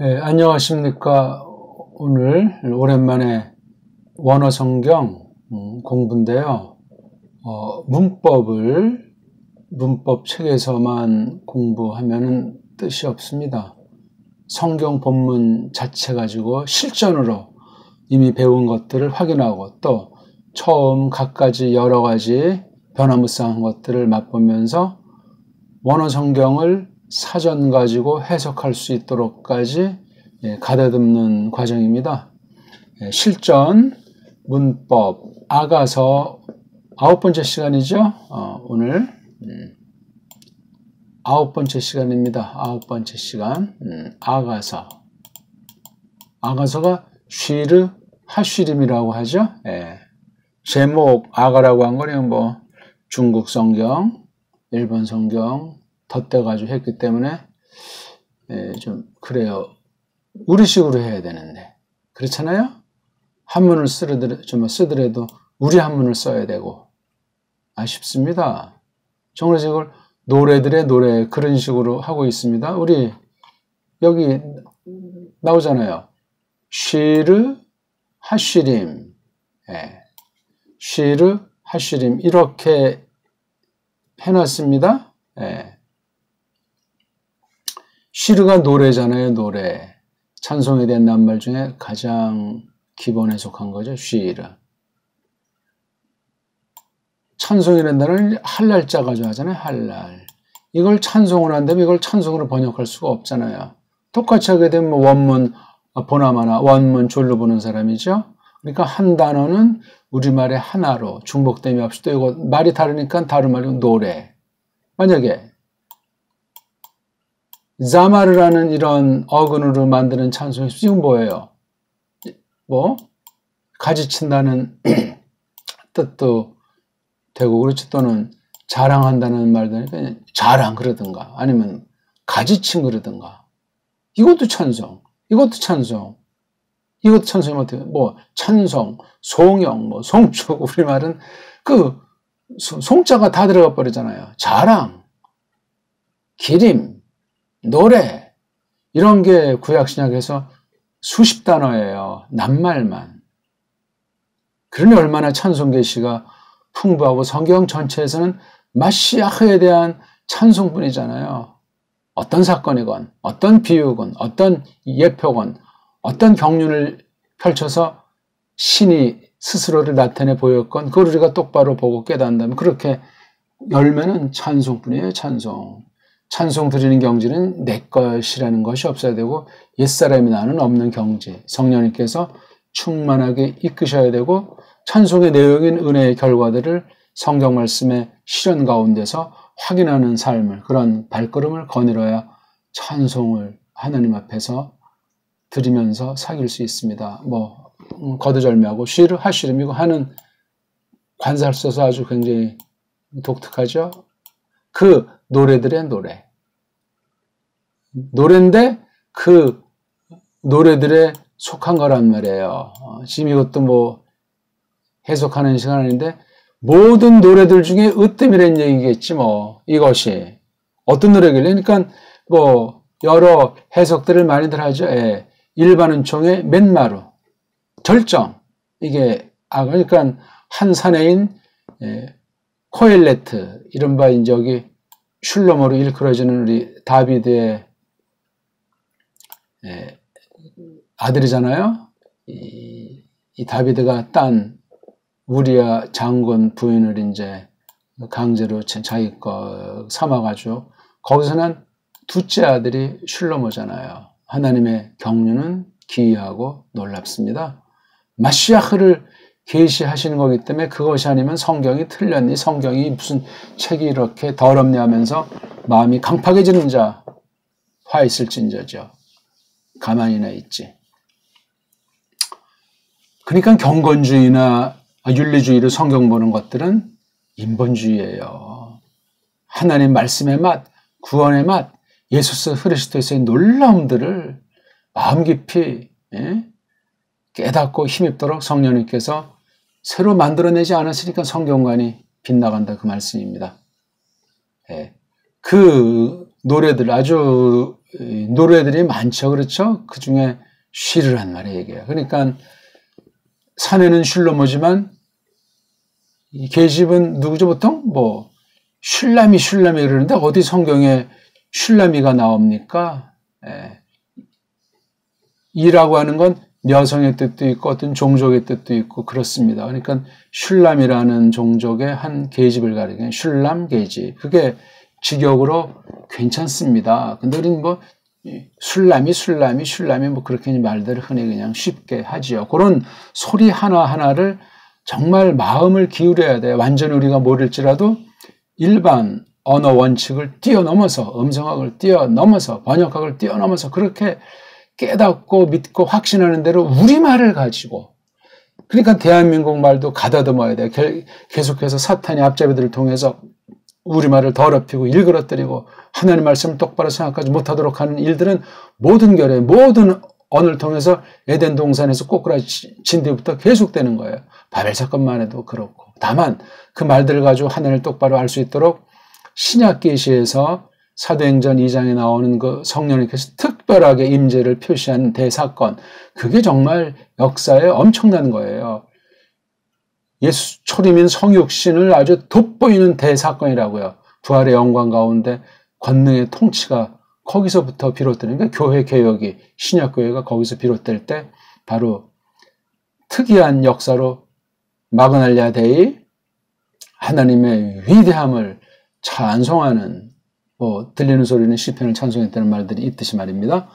네, 안녕하십니까. 오늘 오랜만에 원어성경 공부인데요. 문법 책에서만 공부하면은 뜻이 없습니다. 성경 본문 자체 가지고 실전으로 이미 배운 것들을 확인하고 또 처음 갖가지 여러 가지 변화무쌍한 것들을 맛보면서 원어성경을 사전 가지고 해석할 수 있도록까지 가다듬는 과정입니다. 실전, 문법, 아가서 9번째 시간이죠. 오늘 9번째 시간입니다. 9번째 시간. 아가서가 쉬르 하쉬림이라고 하죠. 제목 아가라고 한 거는 뭐 중국 성경, 일본 성경 덧대가지고 했기 때문에 좀 그래요. 우리식으로 해야 되는데 그렇잖아요. 한문을 쓰더라도 우리 한문을 써야 되고 아쉽습니다. 정말 이걸 노래들의 노래 그런 식으로 하고 있습니다. 우리 여기 나오잖아요. 쉬르 하쉬림, 쉬르 하쉬림 이렇게 해놨습니다. 쉬르가 노래잖아요. 노래. 찬송에 대한 낱말 중에 가장 기본에 속한 거죠. 쉬르. 찬송이라는 단어는 할랄자 가지고 하잖아요. 할랄. 이걸 찬송을 한다면 이걸 찬송으로 번역할 수가 없잖아요. 똑같이 하게 되면 원문 보나마나 원문 줄로 보는 사람이죠. 그러니까 한 단어는 우리말의 하나로 중복됨이 없이 또 이거 말이 다르니까 다른 말로 노래. 만약에 자마르라는 이런 어근으로 만드는 찬송이 지금 뭐예요? 뭐 가지친다는 뜻도 되고 그렇지 또는 자랑한다는 말도 그냥 자랑 그러든가 아니면 가지친 그러든가 이것도 찬송, 이것도 찬송, 이것도 찬송이면 어떻게 뭐 찬송, 송영, 뭐 송축 우리말은 그 송자가 다 들어가 버리잖아요. 자랑, 기림 노래 이런 게 구약신약에서 수십 단어예요. 낱말만. 그러니 얼마나 찬송 계시가 풍부하고 성경 전체에서는 마시아흐에 대한 찬송뿐이잖아요. 어떤 사건이건 어떤 비유건 어떤 예표건 어떤 경륜을 펼쳐서 신이 스스로를 나타내 보였건 그걸 우리가 똑바로 보고 깨닫는다면 그렇게 열매는 찬송뿐이에요. 찬송 드리는 경지는 내 것이라는 것이 없어야 되고 옛사람이 나는 없는 경지 성령님께서 충만하게 이끄셔야 되고 찬송의 내용인 은혜의 결과들을 성경 말씀의 실현 가운데서 확인하는 삶을 그런 발걸음을 거닐어야 찬송을 하나님 앞에서 드리면서 사귈 수 있습니다. 뭐 거두절미하고 쉬르 하쉬름이고 하는 관사를 써서 아주 굉장히 독특하죠. 그 노래들의 노래인데 그 노래들에 속한 거란 말이에요. 지금 이것도 뭐 해석하는 시간 아닌데 모든 노래들 중에 으뜸이라는 얘기겠지 뭐 이것이 어떤 노래길래 그러니까 뭐 여러 해석들을 많이들 하죠. 일반은총의 맨마루 절정 이게 그러니까 한 사내인 코엘레트 이른바 이제 여기 슐롬으로 일컬어지는 우리 다비드의 아들이잖아요. 이 다비드가 딴 우리아 장군 부인을 이제 강제로 자기 거 삼아가지고 거기서는 둘째 아들이 슐로모잖아요. 하나님의 경륜은 기이하고 놀랍습니다. 마시아흐를 계시하시는 거기 때문에 그것이 아니면 성경이 틀렸니? 성경이 무슨 책이 이렇게 더럽냐 하면서 마음이 강팍해지는 자 화 있을진저죠. 가만히나 있지. 그러니까 경건주의나 윤리주의로 성경 보는 것들은 인본주의예요. 하나님 말씀의 맛, 구원의 맛, 예수 그리스도의 놀라움들을 마음 깊이 깨닫고 힘입도록 성령님께서 새로 만들어내지 않았으니까 성경관이 빗나간다 그 말씀입니다. 그 노래들 아주 노래들이 많죠. 그렇죠? 그 중에 쉬르란 말이 얘기해요. 그러니까 사내는 슐로모지만 이 계집은 누구죠? 보통 뭐 슐라미 그러는데 어디 성경에 슐라미가 나옵니까? 이라고 하는 건 여성의 뜻도 있고 어떤 종족의 뜻도 있고 그렇습니다. 그러니까 슐람이라는 종족의 한 계집을 가리키는 슐람 계집. 그게 직역으로 괜찮습니다. 근데 우리는 뭐 슐람이 뭐 그렇게 말들을 흔히 그냥 쉽게 하지요. 그런 소리 하나하나를 정말 마음을 기울여야 돼요. 완전히 우리가 모를지라도 일반 언어 원칙을 뛰어넘어서 음성학을 뛰어넘어서 번역학을 뛰어넘어서 그렇게 깨닫고 믿고 확신하는 대로 우리말을 가지고 그러니까 대한민국 말도 가다듬어야 돼요. 계속해서 사탄이 앞잡이들을 통해서 우리말을 더럽히고 일그러뜨리고 하나님 말씀을 똑바로 생각하지 못하도록 하는 일들은 모든 결에 모든 언어를 통해서 에덴 동산에서 꼬꾸라진 뒤부터 계속되는 거예요. 바벨 사건만 해도 그렇고 다만 그 말들을 가지고 하나님을 똑바로 알 수 있도록 신약 계시에서 사도행전 2장에 나오는 그 성령님께서 특별하게 임재를 표시한 대사건 그게 정말 역사에 엄청난 거예요. 예수 초림인 성육신을 아주 돋보이는 대사건이라고요. 부활의 영광 가운데 권능의 통치가 거기서부터 비롯되는 게 교회 개혁이 신약교회가 거기서 비롯될 때 바로 특이한 역사로 마그날랴 데이 하나님의 위대함을 찬송하는 뭐 들리는 소리는 시편을 찬송했다는 말들이 있듯이 말입니다.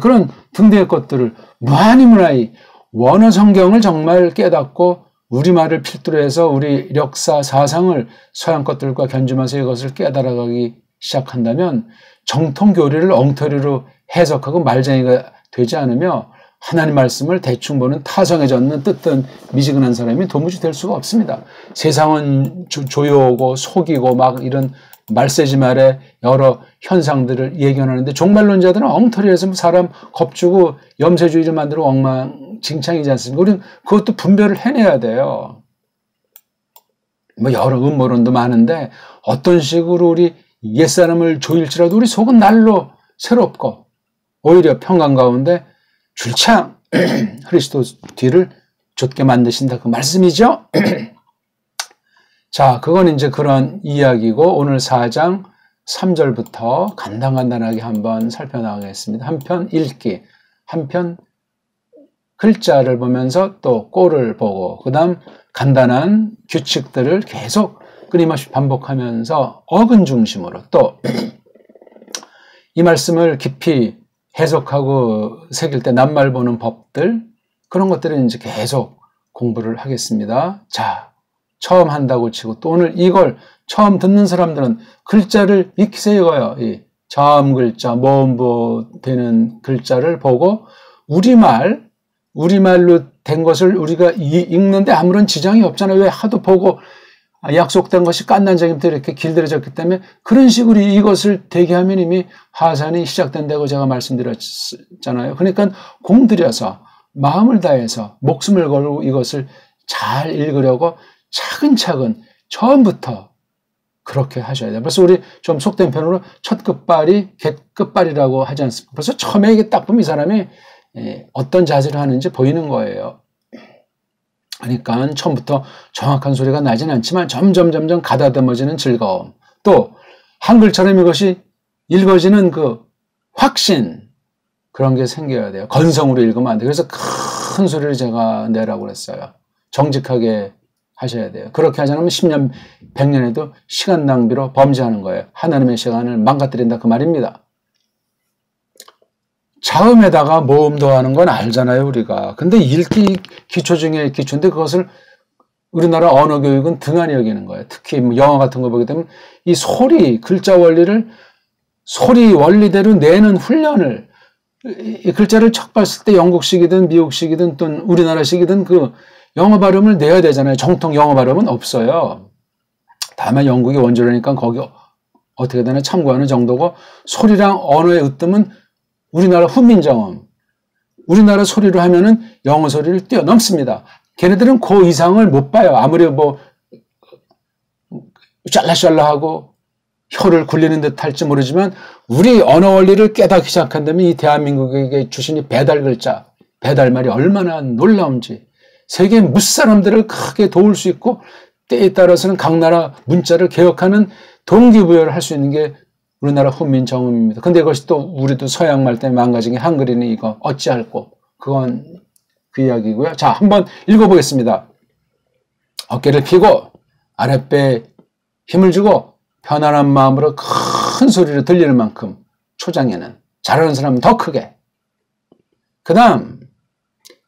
그런 등등의 것들을 무한히 원어 성경을 정말 깨닫고 우리말을 필두로 해서 우리 역사 사상을 서양 것들과 견주면서 이것을 깨달아가기 시작한다면 정통 교리를 엉터리로 해석하고 말쟁이가 되지 않으며 하나님 말씀을 대충 보는 타성에 젖는 뜻든 미지근한 사람이 도무지 될 수가 없습니다. 세상은 조여오고 속이고 막 이런 말세지 말에 여러 현상들을 예견하는데 종말론자들은 엉터리에서 사람 겁주고 염세주의를 만들어 엉망진창이지 않습니까? 우리는 그것도 분별을 해내야 돼요. 뭐 여러 음모론도 많은데 어떤 식으로 우리 옛사람을 조일지라도 우리 속은 날로 새롭고 오히려 평강 가운데 줄창 그리스도 뒤를 좇게 만드신다 그 말씀이죠. 자, 그건 이제 그런 이야기고 오늘 4장 3절부터 간단하게 한번 살펴나가겠습니다. 한편 읽기, 한편 글자를 보면서 또 꼴을 보고 그 다음 간단한 규칙들을 계속 끊임없이 반복하면서 어근 중심으로 또 이 말씀을 깊이 해석하고 새길 때 낱말 보는 법들 그런 것들을 이제 계속 공부를 하겠습니다. 자, 처음 한다고 치고 또 오늘 이걸 처음 듣는 사람들은 글자를 익히세요 이거요. 이 자음 글자, 모음부 되는 글자를 보고 우리말로 된 것을 우리가 읽는데 아무런 지장이 없잖아요. 왜 하도 보고 약속된 것이 깐난쟁이부터 이렇게 길들여졌기 때문에 그런 식으로 이것을 되게 하면 이미 하산이 시작된다고 제가 말씀드렸잖아요. 그러니까 공들여서 마음을 다해서 목숨을 걸고 이것을 잘 읽으려고 차근차근 처음부터 그렇게 하셔야 돼요. 벌써 우리 좀 속된 편으로 첫 끝발이 객 끝발이라고 하지 않습니까? 벌써 처음에 이게 딱 보면 이 사람이 어떤 자세를 하는지 보이는 거예요. 그러니까 처음부터 정확한 소리가 나진 않지만 점점 가다듬어지는 즐거움. 또 한글처럼 이것이 읽어지는 그 확신 그런 게 생겨야 돼요. 건성으로 읽으면 안 돼요. 그래서 큰 소리를 제가 내라고 그랬어요. 정직하게 하셔야 돼요. 그렇게 하지 않으면 10년, 100년에도 시간 낭비로 범죄하는 거예요. 하나님의 시간을 망가뜨린다 그 말입니다. 자음에다가 모음 더하는 건 알잖아요, 우리가. 근데 읽기 기초 중에 기초인데 그것을 우리나라 언어 교육은 등한히 여기는 거예요. 특히 뭐 영어 같은 거 보게 되면 이 소리, 글자 원리를 소리 원리대로 내는 훈련을 이 글자를 첫 봤을 때 영국식이든 미국식이든 또는 우리나라식이든 그 영어 발음을 내야 되잖아요. 정통 영어 발음은 없어요. 다만 영국이 원조라니까 거기 어떻게 되나 참고하는 정도고 소리랑 언어의 으뜸은 우리나라 훈민정음. 우리나라 소리로 하면은 영어 소리를 뛰어넘습니다. 걔네들은 그 이상을 못 봐요. 아무리 뭐 샬라샬라하고 혀를 굴리는 듯 할지 모르지만 우리 언어 원리를 깨닫기 시작한다면 이 대한민국에게 주신 이 배달 글자, 배달말이 얼마나 놀라운지, 세계 무사람들을 크게 도울 수 있고 때에 따라서는 각 나라 문자를 개혁하는 동기부여를 할 수 있는 게 우리나라 훈민정음입니다. 근데 이것이 또 우리도 서양 말 때문에 망가진 게 한글이니 이거 어찌할꼬. 그건 그 이야기고요. 자, 한번 읽어보겠습니다. 어깨를 펴고 아랫배에 힘을 주고 편안한 마음으로 큰 소리로 들리는 만큼 초장에는 잘하는 사람은 더 크게. 그 다음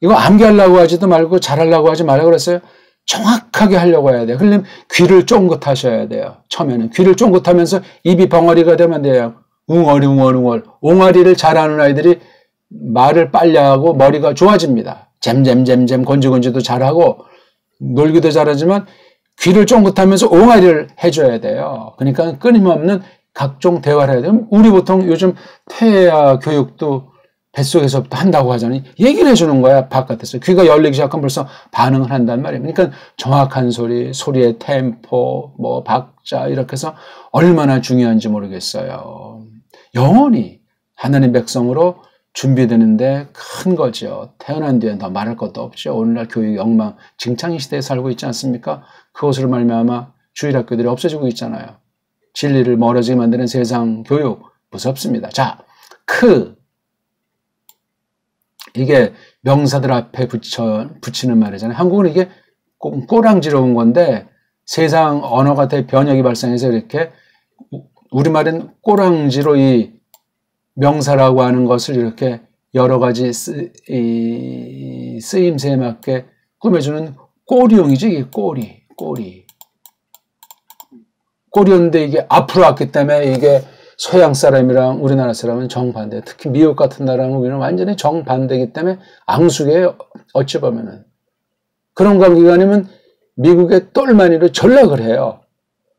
이거 암기하려고 하지도 말고 잘하려고 하지 말라고 그랬어요. 정확하게 하려고 해야 돼요. 그러려면 귀를 쫑긋하셔야 돼요. 처음에는 귀를 쫑긋하면서 입이 벙어리가 되면 돼요. 웅얼 웅얼 웅얼. 옹알이를 잘하는 아이들이 말을 빨리 하고 머리가 좋아집니다. 잼잼잼잼 건지건지도 잘하고 놀기도 잘하지만 귀를 쫑긋하면서 옹알이를 해줘야 돼요. 그러니까 끊임없는 각종 대화를 해야 돼요. 우리 보통 요즘 태아 교육도 뱃속에서부터 한다고 하잖아요. 얘기를 해주는 거야, 바깥에서. 귀가 열리기 시작하면 벌써 반응을 한단 말이에요. 그러니까 정확한 소리, 소리의 템포, 뭐 박자 이렇게 해서 얼마나 중요한지 모르겠어요. 영원히 하나님 백성으로 준비되는데 큰 거죠. 태어난 뒤엔 더 말할 것도 없죠. 오늘날 교육 엉망진창의 시대에 살고 있지 않습니까? 그것으로 말미암아 주일학교들이 없어지고 있잖아요. 진리를 멀어지게 만드는 세상 교육 무섭습니다. 자, 이게 명사들 앞에 붙이는 말이잖아요. 한국은 이게 꼬랑지러운 건데 세상 언어가 변형이 발생해서 이렇게 우리말은 꼬랑지로 이 명사라고 하는 것을 이렇게 여러 가지 쓰임새에 맞게 꾸며주는 꼬리용이죠. 이게 꼬리였는데 이게 앞으로 왔기 때문에 이게 서양 사람이랑 우리나라 사람은 정반대. 특히 미국 같은 나라는 우리는 완전히 정반대이기 때문에 앙숙이에요. 어찌 보면은. 그런 관계가 아니면 미국의 똘마니로 전락을 해요.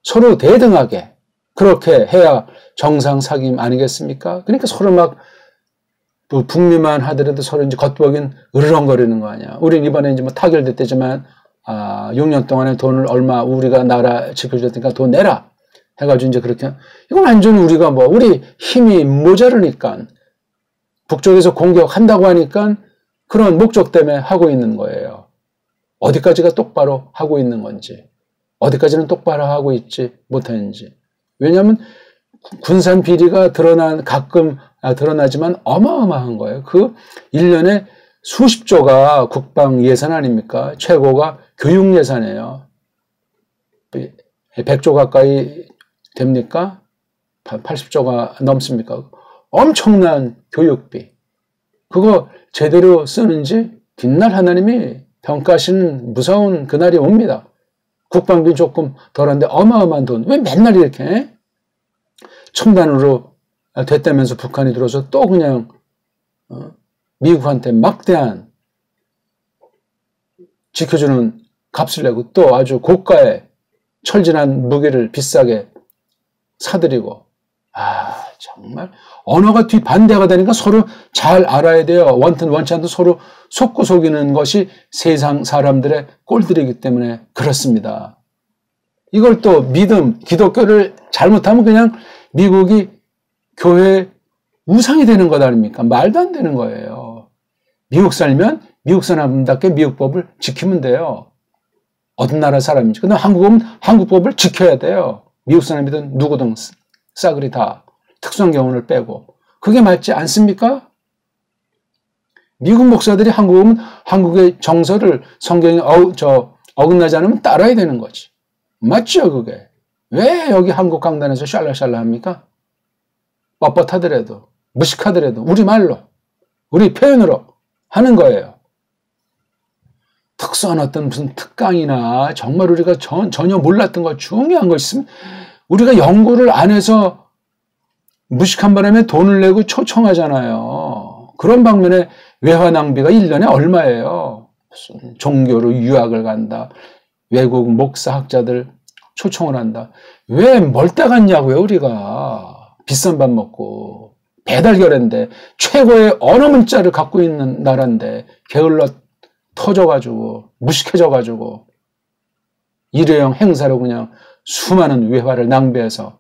서로 대등하게. 그렇게 해야 정상 사귐 아니겠습니까? 그러니까 서로 막 뭐 북미만 하더라도 서로 이제 겉보긴 으르렁거리는 거 아니야. 우린 이번에 이제 뭐 타결됐대지만 6년 동안에 돈을 얼마 우리가 나라 지켜줬으니까 돈 내라. 해가지고 이제 그렇게 이건 완전히 우리가 우리 힘이 모자르니까 북쪽에서 공격한다고 하니까 그런 목적 때문에 하고 있는 거예요. 어디까지가 똑바로 하고 있는 건지 어디까지는 똑바로 하고 있지 못하는지. 왜냐하면 군산 비리가 가끔 드러나지만 어마어마한 거예요. 그 1년에 수십조가 국방 예산 아닙니까? 최고가 교육 예산이에요. 100조 가까이 됩니까? 80조가 넘습니까? 엄청난 교육비. 그거 제대로 쓰는지 뒷날 하나님이 평가하시는 무서운 그날이 옵니다. 국방비 조금 덜한데 어마어마한 돈. 왜 맨날 이렇게 해? 첨단으로 됐다면서 북한이 들어서 또 그냥 미국한테 막대한 지켜주는 값을 내고 또 아주 고가의 철진한 무기를 비싸게 사들이고. 정말 언어가 뒤반대가 되니까 서로 잘 알아야 돼요. 원튼 원치 않든 서로 속고 속이는 것이 세상 사람들의 꼴들이기 때문에 그렇습니다. 이걸 또 믿음, 기독교를 잘못하면 그냥 미국이 교회 우상이 되는 것 아닙니까? 말도 안 되는 거예요. 미국 살면 미국 사람답게 미국 법을 지키면 돼요. 어떤 나라 사람인지. 근데 한국은 한국 법을 지켜야 돼요. 미국 사람이든 누구든 싸그리 다 특수한 경우를 빼고. 그게 맞지 않습니까? 미국 목사들이 한국 오면 한국의 정서를 성경에 어긋나지 않으면 따라야 되는 거지. 맞죠, 그게? 왜 여기 한국 강단에서 샬라샬라 합니까? 뻣뻣하더라도, 무식하더라도, 우리말로, 우리 표현으로 하는 거예요. 특수한 어떤 무슨 특강이나 정말 우리가 전혀 몰랐던 거 중요한 거 있으면 우리가 연구를 안 해서 무식한 바람에 돈을 내고 초청하잖아요. 그런 방면에 외화 낭비가 1년에 얼마예요? 무슨 종교로 유학을 간다. 외국 목사 학자들 초청을 한다. 왜 멀다 갔냐고요, 우리가. 비싼 밥 먹고. 배달결인데 최고의 언어 문자를 갖고 있는 나라인데 게을러 터져가지고 무식해져가지고 일회용 행사로 그냥 수많은 외화를 낭비해서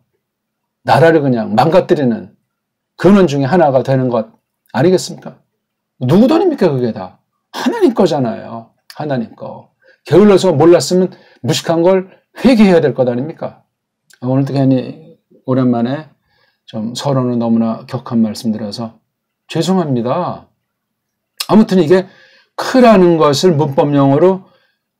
나라를 그냥 망가뜨리는 근원 중에 하나가 되는 것 아니겠습니까? 누구 돈입니까? 그게 다 하나님 거잖아요. 하나님 거. 게을러서 몰랐으면 무식한 걸 회개해야 될 것 아닙니까? 오늘도 괜히 오랜만에 좀 서론을 너무나 격한 말씀 드려서 죄송합니다. 아무튼 이게 크라는 것을 문법용어로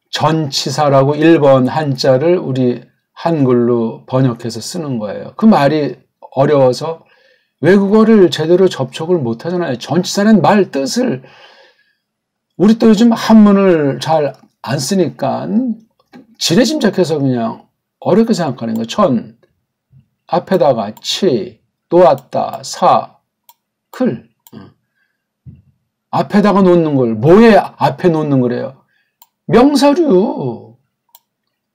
전치사라고 1번 한자를 우리 한글로 번역해서 쓰는 거예요. 그 말이 어려워서 외국어를 제대로 접촉을 못 하잖아요. 전치사는 말 뜻을 우리 또 요즘 한문을 잘 안 쓰니까 지레짐작해서 그냥 어렵게 생각하는 거예요. 천 앞에다가 치 놓았다 사 클 앞에다가 놓는 걸 뭐에 앞에 놓는 거래요? 명사류.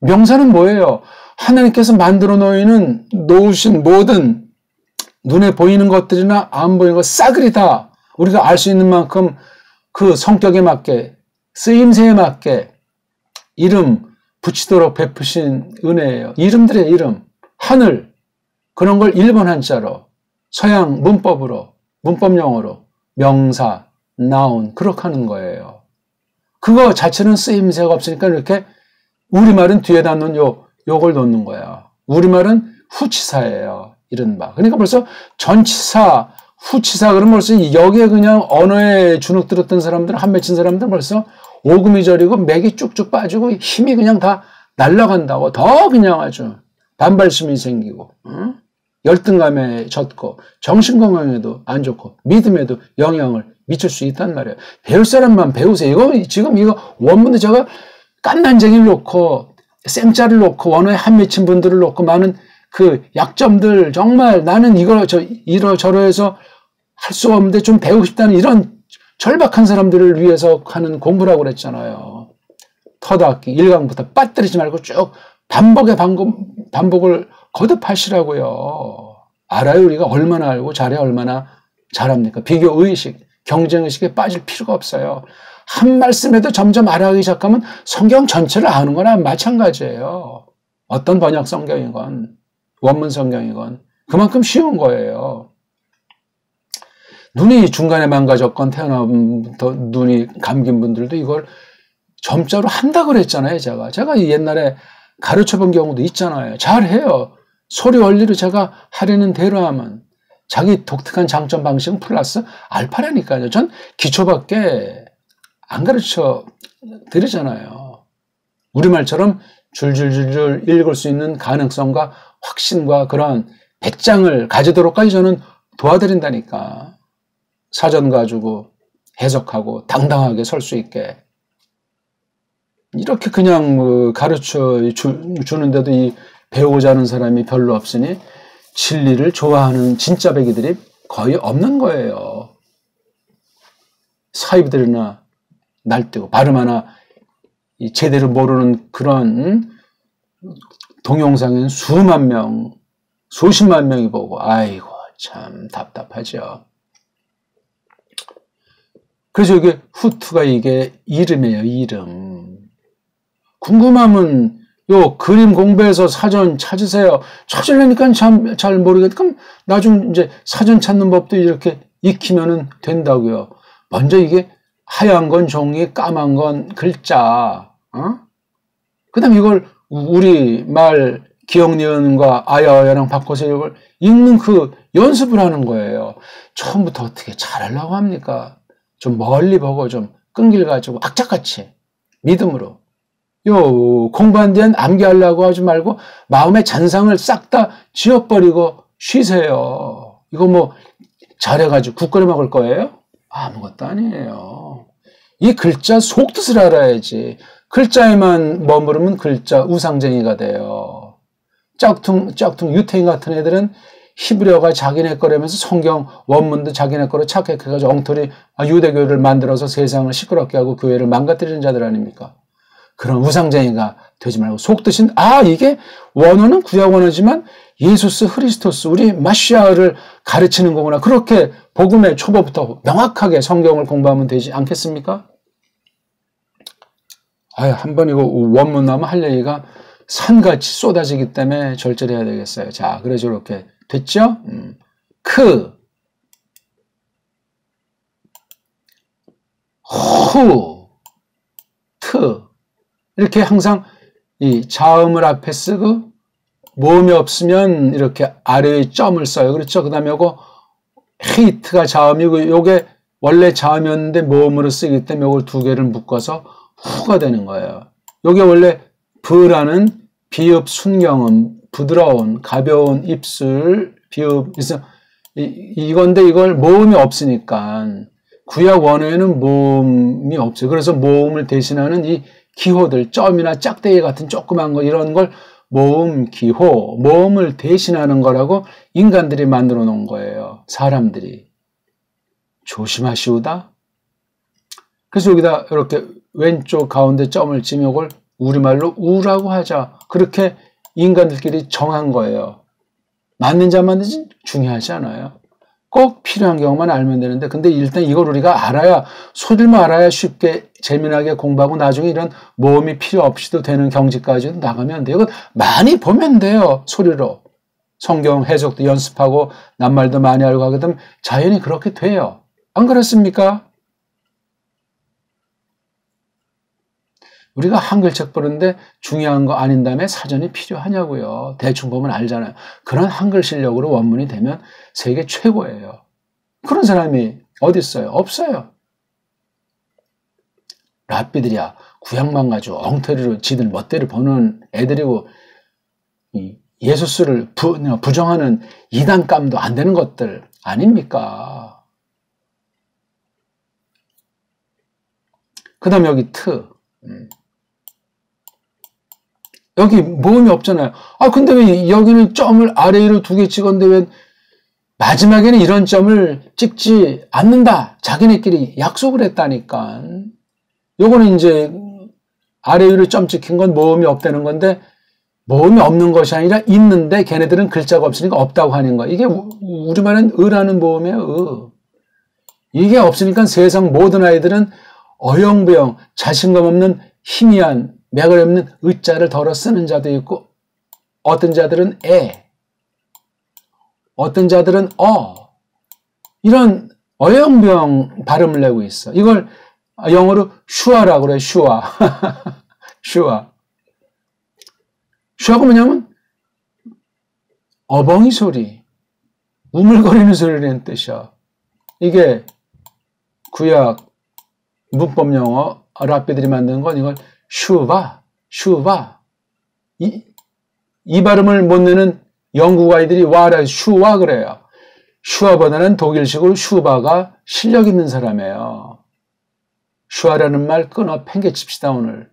명사는 뭐예요? 하나님께서 만들어 놓으신 모든 눈에 보이는 것들이나 안 보이는 것 싸그리 다 우리가 알 수 있는 만큼 그 성격에 맞게 쓰임새에 맞게 이름 붙이도록 베푸신 은혜예요. 이름들의 이름, 하늘 그런 걸 일본 한자로 서양 문법으로 문법용어로 명사, 나운 그렇게 하는 거예요. 그거 자체는 쓰임새가 없으니까 이렇게 우리말은 뒤에다 놓은 요걸 놓는 거야. 우리말은 후치사예요. 이른바. 그러니까 벌써 전치사, 후치사 그러면 벌써 여기에 그냥 언어에 주눅 들었던 사람들, 한 맺힌 사람들 벌써 오금이 저리고 맥이 쭉쭉 빠지고 힘이 그냥 다 날아간다고 더 그냥 아주 반발심이 생기고 열등감에 젖고 정신건강에도 안 좋고 믿음에도 영향을 미칠 수 있단 말이에요. 배울 사람만 배우세요. 이거 지금 이거 원문에 제가 깐난쟁이를 놓고 쌩짜를 놓고 원어에 한 맺힌 분들을 놓고 많은 그 약점들 정말 나는 이러저러해서 할 수가 없는데 좀 배우고 싶다는 이런 절박한 사람들을 위해서 하는 공부라고 그랬잖아요. 터닫기 1강부터 빠뜨리지 말고 쭉 반복을 거듭하시라고요. 알아요. 우리가 얼마나 알고 잘해 얼마나 잘합니까? 비교의식, 경쟁의식에 빠질 필요가 없어요. 한 말씀에도 점점 알아가기 시작하면 성경 전체를 아는 거나 마찬가지예요. 어떤 번역 성경이건 원문 성경이건 그만큼 쉬운 거예요. 눈이 중간에 망가졌건 태어나부터 눈이 감긴 분들도 이걸 점자로 한다고 그랬잖아요. 제가 옛날에 가르쳐 본 경우도 있잖아요. 잘해요. 소리 원리로 제가 하려는 대로 하면 자기 독특한 장점 방식은 플러스 알파라니까요. 전 기초밖에 안 가르쳐 드리잖아요. 우리말처럼 줄줄줄줄 읽을 수 있는 가능성과 확신과 그런 배짱을 가지도록까지 저는 도와드린다니까. 사전 가지고 해석하고 당당하게 설 수 있게. 이렇게 그냥 가르쳐 주는데도 이 배우고자 하는 사람이 별로 없으니 진리를 좋아하는 진짜 배기들이 거의 없는 거예요. 사입들이나 날뛰고 발음 하나 제대로 모르는 그런 동영상은 수만 명, 수십만 명이 보고 아이고 참 답답하죠. 그래서 이게 후투가 이게 이름이에요. 이름. 궁금하면 요 그림 공부해서 사전 찾으세요. 찾으려니까 참 잘 모르겠다. 그럼 나중 이제 사전 찾는 법도 이렇게 익히면은 된다고요. 먼저 이게 하얀 건 종이, 까만 건 글자. 그다음 이걸 우리 말 기억 니은과 아야아야랑 바꿔서 이걸 읽는 그 연습을 하는 거예요. 처음부터 어떻게 잘하려고 합니까? 좀 멀리 보고 좀 끈길 가지고 악착같이 믿음으로. 요 공부한 뒤엔 암기하려고 하지 말고 마음의 잔상을 싹 다 지워버리고 쉬세요. 이거 뭐 잘해가지고 국거리 먹을 거예요? 아무것도 아니에요. 이 글자 속뜻을 알아야지. 글자에만 머무르면 글자 우상쟁이가 돼요. 짝퉁 유태인 같은 애들은 히브리어가 자기네 거라면서 성경 원문도 자기네 거로 착각해가지고 엉터리 유대교를 만들어서 세상을 시끄럽게 하고 교회를 망가뜨리는 자들 아닙니까? 그런 우상쟁이가 되지 말고 속뜻인 이게 원어는 구약 원어지만 예수스 크리스토스 우리 마시아를 가르치는 거구나. 그렇게 복음의 초보부터 명확하게 성경을 공부하면 되지 않겠습니까? 한번 이거 원문 나오면 할 얘기가 산같이 쏟아지기 때문에 절제해야 되겠어요. 자, 그래서 이렇게 됐죠? 후, 트. 이렇게 항상 이 자음을 앞에 쓰고 모음이 없으면 이렇게 아래에 점을 써요. 그렇죠? 그 다음에 요거 헤이트가 자음이고 요게 원래 자음이었는데 모음으로 쓰기 때문에 요걸 두 개를 묶어서 후가 되는 거예요. 요게 원래 브라는 비읍 순경음, 부드러운 가벼운 입술 비읍. 그래서 이건데 이걸 모음이 없으니까 구약 원어에는 모음이 없어요. 그래서 모음을 대신하는 이 기호들, 점이나 짝대기 같은 조그만 거 이런 걸 모음, 기호, 모음을 대신하는 거라고 인간들이 만들어 놓은 거예요. 사람들이. 조심하시오다. 그래서 여기다 이렇게 왼쪽 가운데 점을 치면 이걸 우리말로 우라고 하자. 그렇게 인간들끼리 정한 거예요. 맞는지 안 맞는지 중요하지 않아요. 꼭 필요한 경우만 알면 되는데, 근데 일단 이걸 우리가 알아야, 소리만 알아야 쉽게 재미나게 공부하고 나중에 이런 모음이 필요 없이도 되는 경지까지도 나가면 안 돼요. 이건 많이 보면 돼요. 소리로. 성경 해석도 연습하고 낱말도 많이 알고 하게 되면 자연히 그렇게 돼요. 안 그렇습니까? 우리가 한글책 보는데 중요한 거 아닌 다음에 사전이 필요하냐고요. 대충 보면 알잖아요. 그런 한글 실력으로 원문이 되면 세계 최고예요. 그런 사람이 어디 있어요? 없어요. 랍비들이야 구약만 가지고 엉터리로 지들 멋대로 보는 애들이고 예수스를 부정하는 이단감도 안 되는 것들 아닙니까? 그 다음에 여기 트. 여기 모음이 없잖아요. 아, 근데 왜 여기는 점을 아래로 두 개 찍었는데 왜 마지막에는 이런 점을 찍지 않는다. 자기네끼리 약속을 했다니까. 요거는 이제 아래 위로 점 찍힌 건 모음이 없다는 건데 모음이 없는 것이 아니라 있는데 걔네들은 글자가 없으니까 없다고 하는 거야. 이게 우리말은 으라는 모음이에요. 이게 없으니까 세상 모든 아이들은 어영부영 자신감 없는 희미한 맥을 없는 의자를 덜어 쓰는 자도 있고 어떤 자들은 어떤 자들은 이런 어영부영 발음을 내고 있어. 이걸 영어로 슈아라고 그래. 슈아. 슈아. 슈아가 뭐냐면 어벙이 소리, 우물거리는 소리라는 뜻이야. 이게 구약 문법 영어 랍비들이 만든 건 이걸 슈바. 이 발음을 못 내는 영국 아이들이 와라 슈와 그래요. 슈아보다는 독일식으로 슈바가 실력 있는 사람이에요. 슈아라는 말 끊어 팽개칩시다 오늘.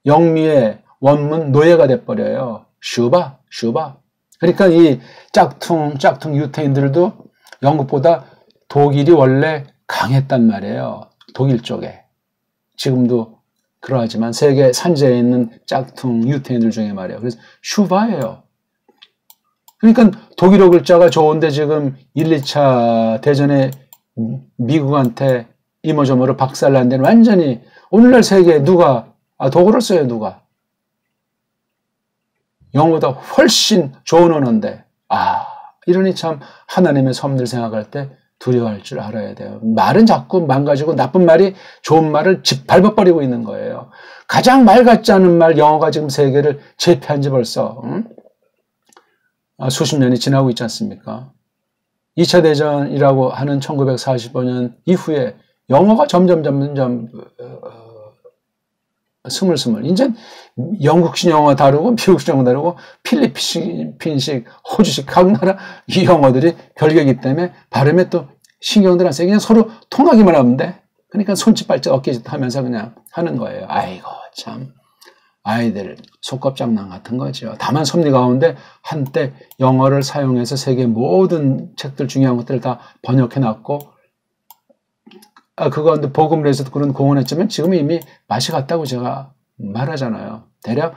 영미의 원문 노예가 돼버려요. 슈바. 그러니까 이 짝퉁 유태인들도 영국보다 독일이 원래 강했단 말이에요. 독일 쪽에. 지금도 그러하지만 세계 산지에 있는 짝퉁 유태인들 중에 말이에요. 그래서 슈바예요. 그러니까 독일어 글자가 좋은데 지금 1, 2차 대전에 미국한테 이모저모로 박살난 데는 완전히 오늘날 세계에 누가 독어를 써요. 누가. 영어보다 훨씬 좋은 언어인데 이러니 참 하나님의 섭리를 생각할 때 두려워할 줄 알아야 돼요. 말은 자꾸 망가지고 나쁜 말이 좋은 말을 짓밟아버리고 있는 거예요. 가장 말 같지 않은 말 영어가 지금 세계를 제패한 지 벌써 수십 년이 지나고 있지 않습니까? 2차 대전이라고 하는 1945년 이후에 영어가 점점 스물스물 이제 영국식 영어 다르고 미국식 영어 다르고 필리핀식 호주식 각 나라 이 영어들이 별개이기 때문에 발음에 또 신경들 안 쓰고 그냥 서로 통하기만 하면 돼. 그러니까 손짓 발짓 어깨짓 하면서 그냥 하는 거예요. 아이고 참 아이들 속겁장난 같은 거죠. 다만 섭리 가운데 한때 영어를 사용해서 세계 모든 책들 중요한 것들을 다 번역해놨고 그거 복음을 해서도 그런 공헌했지만 지금 이미 맛이 갔다고 제가 말하잖아요. 대략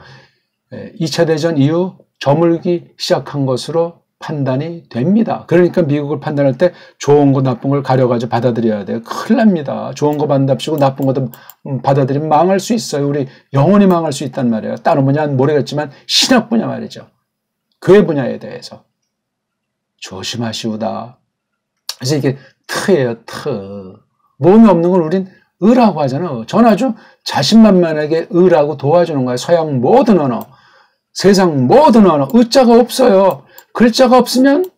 2차 대전 이후 저물기 시작한 것으로 판단이 됩니다. 그러니까 미국을 판단할 때 좋은 거 나쁜 걸 가려가지고 받아들여야 돼요. 큰일 납니다. 좋은 거 받는답시고 나쁜 것도 받아들이면 망할 수 있어요. 우리 영원히 망할 수 있단 말이에요. 다른 분야는 모르겠지만 신학 분야 말이죠. 교회 분야에 대해서 조심하시오다. 그래서 이게 트예요. 트. 모음이 없는 걸 우린 의라고 하잖아. 저는 아주 자신만만하게 의라고 도와주는 거예요. 서양 모든 언어, 세상 모든 언어, 의자가 없어요. 글자가 없으면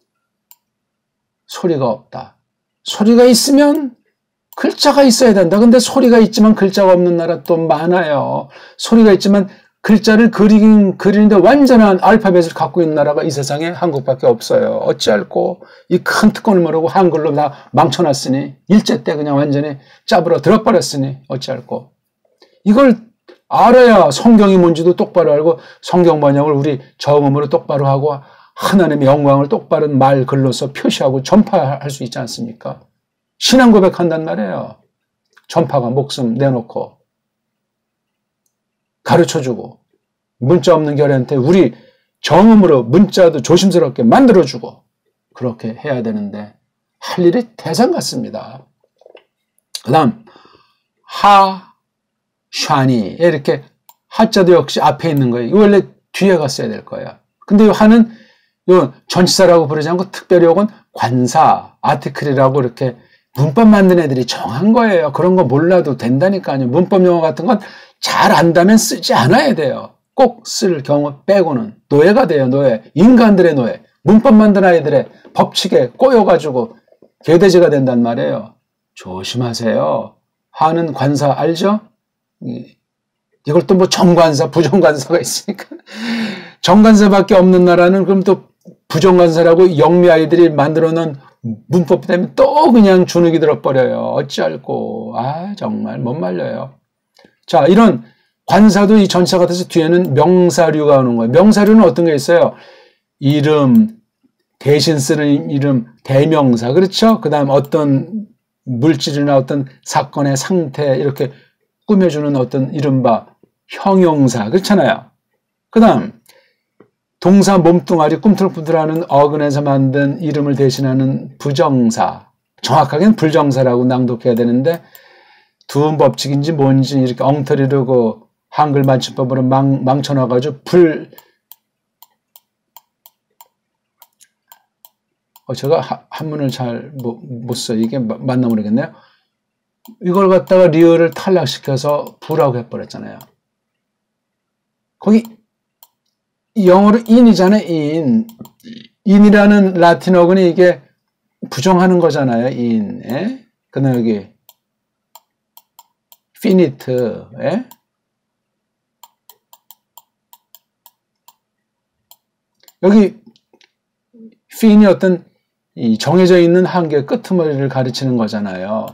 소리가 없다. 소리가 있으면 글자가 있어야 된다. 근데 소리가 있지만 글자가 없는 나라 또 많아요. 소리가 있지만 글자를 그리는데 완전한 알파벳을 갖고 있는 나라가 이 세상에 한국밖에 없어요. 어찌할꼬 이 큰 특권을 모르고 한글로 다 망쳐놨으니 일제 때 그냥 완전히 짜부러 들어버렸으니 어찌할꼬. 이걸 알아야 성경이 뭔지도 똑바로 알고 성경 번역을 우리 정음으로 똑바로 하고 하나님의 영광을 똑바른 말 글로서 표시하고 전파할 수 있지 않습니까? 신앙 고백한단 말이에요. 전파가 목숨 내놓고 가르쳐주고 문자 없는 결한테 우리 정음으로 문자도 조심스럽게 만들어주고 그렇게 해야 되는데 할 일이 대상 같습니다. 그 다음 하샤니 이렇게 하자도 역시 앞에 있는 거예요. 이거 원래 뒤에 갔어야 될 거예요. 근데 이 하는 요 전치사라고 부르지 않고 특별히 요건 관사, 아티클이라고 이렇게 문법 만든 애들이 정한 거예요. 그런 거 몰라도 된다니까요. 문법 용어 같은 건 잘 안다면 쓰지 않아야 돼요. 꼭 쓸 경우 빼고는 노예가 돼요. 노예. 인간들의 노예. 문법 만든 아이들의 법칙에 꼬여가지고 개돼지가 된단 말이에요. 조심하세요. 하는 관사 알죠? 이걸 또 뭐 정관사, 부정관사가 있으니까. 정관사밖에 없는 나라는 그럼 또 부정관사라고 영미 아이들이 만들어 놓은 문법 때문에 또 그냥 주눅이 들어버려요. 어찌할꼬. 아, 정말 못 말려요. 자, 이런 관사도 이 전치사 같아서 뒤에는 명사류가 오는 거예요. 명사류는 어떤 게 있어요? 이름, 대신 쓰는 이름, 대명사. 그렇죠? 그 다음 어떤 물질이나 어떤 사건의 상태 이렇게 꾸며주는 어떤 이른바 형용사. 그렇잖아요. 그 다음 동사 몸뚱아리 꿈틀꿈틀하는 어근에서 만든 이름을 대신하는 부정사. 정확하게는 불정사라고 낭독해야 되는데 두음 법칙인지 뭔지 이렇게 엉터리로 그 한글 맞춤법으로 망쳐놔가지고 제가 한문을 잘 못 써. 이게 맞나 모르겠네요. 이걸 갖다가 리을을 탈락시켜서 부라고 해버렸잖아요. 거기 영어로 in이잖아요. in이라는 라틴어근이 이게 부정하는 거잖아요. in. 예? 그다음 여기 finite. 예? 여기 fin이 어떤 정해져 있는 한계 끄트머리를 가르치는 거잖아요.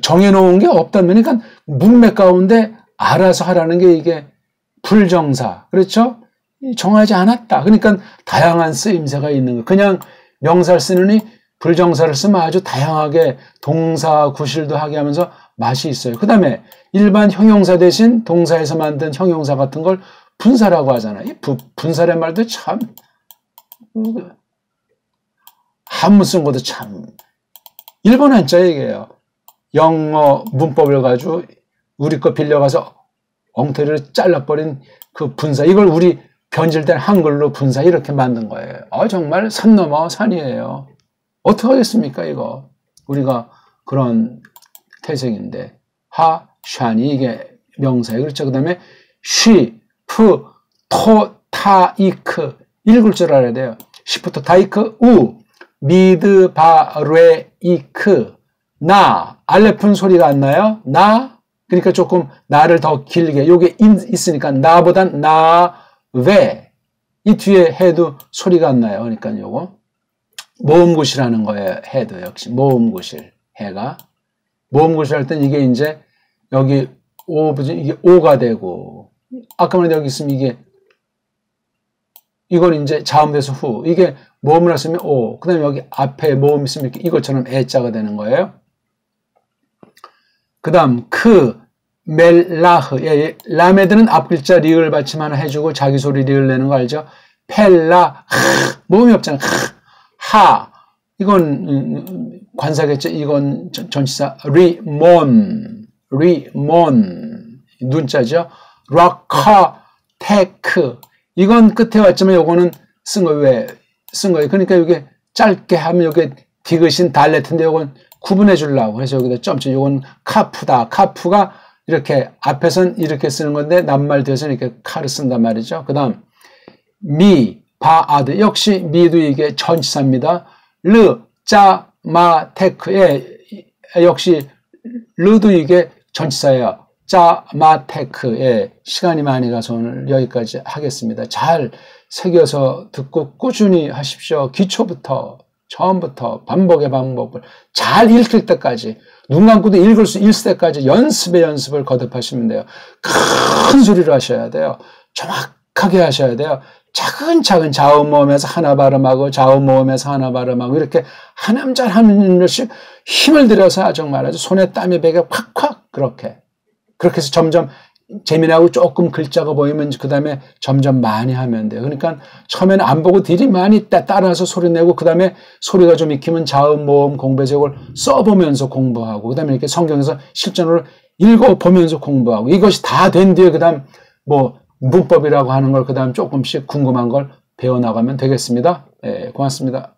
정해놓은 게 없다면, 그러니까 문맥 가운데 알아서 하라는 게 이게 불정사. 그렇죠? 정하지 않았다. 그러니까 다양한 쓰임새가 있는 거예요. 그냥 명사를 쓰느니 불정사를 쓰면 아주 다양하게 동사, 구실도 하게 하면서 맛이 있어요. 그 다음에 일반 형용사 대신 동사에서 만든 형용사 같은 걸 분사라고 하잖아요. 이 분사란 말도 참 한문 쓴 것도 참 일본 한자 얘기예요. 영어 문법을 가지고 우리 거 빌려가서 엉터리로 잘라버린 그 분사. 이걸 우리 변질된 한글로 분사 이렇게 만든 거예요. 정말 산 넘어 산이에요. 어떻게 하겠습니까 이거. 우리가 그런 태생인데 하샤니 이게 명사예요. 그렇죠. 그 다음에 쉬, 프, 토, 타, 이크 읽을 줄 알아야 돼요. 시프트 타이크, 우, 미드, 바, 레, 이크 나, 알레픈 소리가 안 나요? 나, 그러니까 조금 나를 더 길게 요게 있으니까 나보단 나, 왜 이 뒤에 해도 소리가 안 나요. 그러니까 요거 모음구실하는 거예요. 해도 역시 모음구실 해가 모음구실 할 땐 이게 이제 여기 이게 오가 되고 아까 말한 여기 있으면 이건 이제 자음돼서 후 이게 모음을 했으면 오 그 다음에 여기 앞에 모음 있으면 이렇게 이것처럼 애자가 되는 거예요. 그 다음 멜라흐 라메드는 앞글자 리을 받침 하나 해주고 자기 소리 리을 내는 거 알죠? 펠라 모음이 없잖아. 하 이건 관사겠죠. 이건 전치사 리몬 눈자죠. 락카 테크 이건 끝에 왔지만 요거는 쓴 거예요. 그러니까 이게 짧게 하면 이게 디귿인 달레트인데 요건 구분해 주려고 해서 여기다 점점 이건 카프다. 카프가 이렇게 앞에선 이렇게 쓰는 건데 낱말 뒤에서는 이렇게 카를 쓴단 말이죠. 그 다음 미, 바, 아드 역시 미도 이게 전치사입니다. 르, 짜, 마, 테크 역시 르도 이게 전치사예요. 짜, 마, 테크 시간이 많이 가서 오늘 여기까지 하겠습니다. 잘 새겨서 듣고 꾸준히 하십시오. 기초부터 처음부터 반복의 방법을 잘 읽힐 때까지 눈 감고도 읽을 수 있을 때까지 연습을 거듭하시면 돼요. 큰 소리로 하셔야 돼요. 정확하게 하셔야 돼요. 차근차근 자음 모음에서 하나 발음하고 자음 모음에서 하나 발음하고 이렇게 한 음절 한 음절씩 힘을 들여서 정말 아주 손에 땀이 배게 콱콱 그렇게 해서 점점 재미나고 조금 글자가 보이면 그 다음에 점점 많이 하면 돼요. 그러니까 처음에는 안 보고 딜이 많이 따라서 소리 내고 그 다음에 소리가 좀 익히면 자음, 모음, 공배적을 써보면서 공부하고 그 다음에 이렇게 성경에서 실전으로 읽어보면서 공부하고 이것이 다 된 뒤에 그 다음 뭐 문법이라고 하는 걸 그 다음 조금씩 궁금한 걸 배워나가면 되겠습니다. 고맙습니다.